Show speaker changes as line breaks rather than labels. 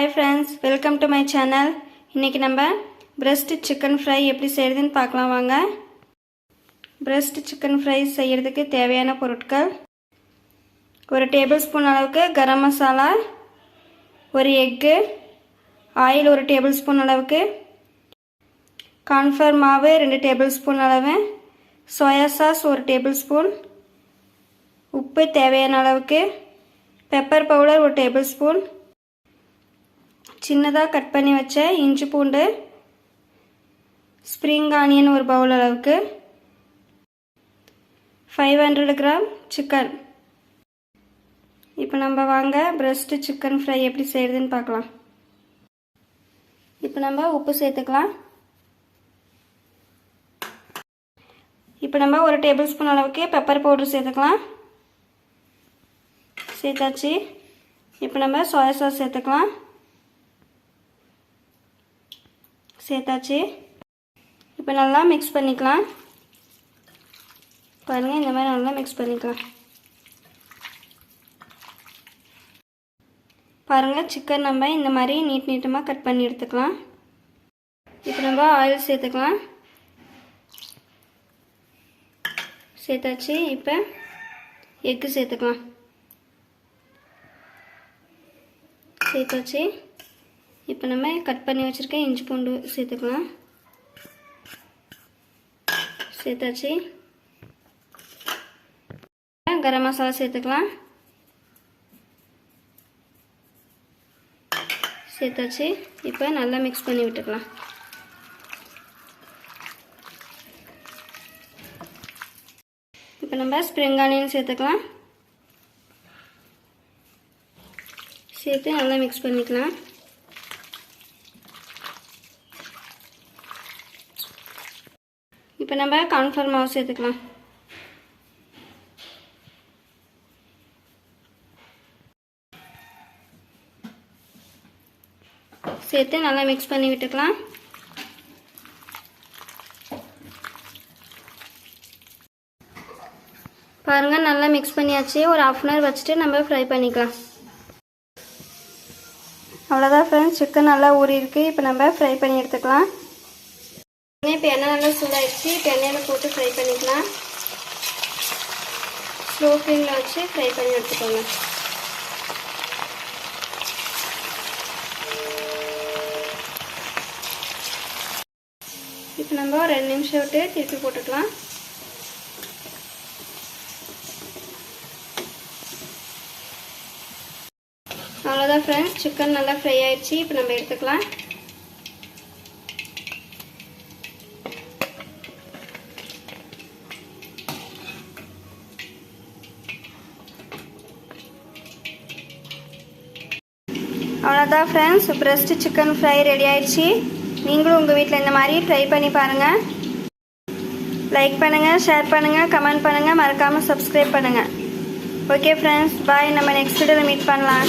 Hi friends, welcome to my channel. இன்னைக்கு நம்ம breast chicken fry எப்படி செய்யறதுன்னு பார்க்கலாம் வாங்க. breast chicken fry செய்யிறதுக்கு தேவையான பொருட்கள்: 1 டேபிள்ஸ்பூன் அளவுக்கு garam masala, 1 egg, oil 1 tablespoon அளவுக்கு, கார்ன்ஃப்ளவர் மாவு 2 டேபிள்ஸ்பூன் அளவு, சோயா சாஸ் 1 டேபிள்ஸ்பூன், உப்பு தேவையான அளவுக்கு, பெப்பர் பவுடர் 1 டேபிள்ஸ்பூன், சின்னதாக கட் பண்ணி வச்ச இஞ்சி பூண்டு, ஸ்ப்ரிங் ஆனியன் 1 பவுல் அளவுக்கு, 500 கிராம் சிக்கன். இப்போ நம்ம வாங்க breast chicken fry எப்படி செய்யறதுன்னு பார்க்கலாம். இப்போ நம்ம உப்பு சேர்த்துக்கலாம். இப்போ நம்ம 1 டேபிள்ஸ்பூன் அளவுக்கு பெப்பர் பவுடர் சேர்த்துக்கலாம். சேர்த்தாச்சு. இப்போ நம்ம சோயா சாஸ் சேர்த்துக்கலாம். சேர்த்தாச்சு. இப்போ நல்லா மிக்ஸ் பண்ணிக்கலாம். பாருங்கள், இந்த மாதிரி நல்லா மிக்ஸ் பண்ணிக்கலாம். பாருங்கள், சிக்கன் நம்ம இந்த மாதிரி நீட்டமாக கட் பண்ணி எடுத்துக்கலாம். இப்போ நம்ம ஆயில் சேர்த்துக்கலாம். சேர்த்தாச்சு. இப்போ எக்கு சேர்த்துக்கலாம். சேர்த்தாச்சு. இப்போ நம்ம கட் பண்ணி வச்சுருக்க இஞ்சி பூண்டு சேர்த்துக்கலாம். சேர்த்தாச்சு. கரம் மசாலா சேர்த்துக்கலாம். சேர்த்தாச்சு. இப்போ நல்லா மிக்ஸ் பண்ணி விட்டுக்கலாம். இப்போ நம்ம ஸ்ப்ரிங் ஆனியன் சேர்த்துக்கலாம். சேர்த்து நல்லா மிக்ஸ் பண்ணிக்கலாம். இப்போ நம்ம கார்ன்ஃப்ளவர் மாவு சேர்த்துக்கலாம். சேர்த்து நல்லா மிக்ஸ் பண்ணி விட்டுக்கலாம். பாருங்கள், நல்லா மிக்ஸ் பண்ணியாச்சு. ஒரு 1/2 அன் ஹவர் வச்சுட்டு நம்ம ஃப்ரை பண்ணிக்கலாம். அவ்வளோதான் ஃப்ரெண்ட்ஸ், சிக்கன் நல்லா ஊறி இருக்குது. இப்போ நம்ம ஃப்ரை பண்ணி எடுத்துக்கலாம். இப்போ எண்ணெய் நல்லா சூடாகிடுச்சு. இப்போ எண்ணெயில் போட்டு ஃப்ரை பண்ணிக்கலாம். ஸ்லோ ஃப்ளேமில் வச்சு ஃப்ரை பண்ணி எடுத்துக்கோங்க. இப்போ நம்ம ஒரு 2 நிமிஷம் விட்டு திருப்பி போட்டுக்கலாம். அவ்வளோதான் ஃப்ரெண்ட்ஸ், சிக்கன் நல்லா ஃப்ரை ஆயிடுச்சு. இப்போ நம்ம எடுத்துக்கலாம். அவ்வளோதான் friends, breast chicken fry ready ஆயிடுச்சு. நீங்களும் உங்கள் வீட்டில் இந்த மாதிரி ட்ரை பண்ணி பாருங்கள். லைக் பண்ணுங்கள், ஷேர் பண்ணுங்கள், கமெண்ட் பண்ணுங்கள், மறக்காமல் சப்ஸ்கிரைப் பண்ணுங்கள். ஓகே ஃப்ரெண்ட்ஸ், பாய். நம்ம நெக்ஸ்ட் வீடியோவில் மீட் பண்ணலாம்.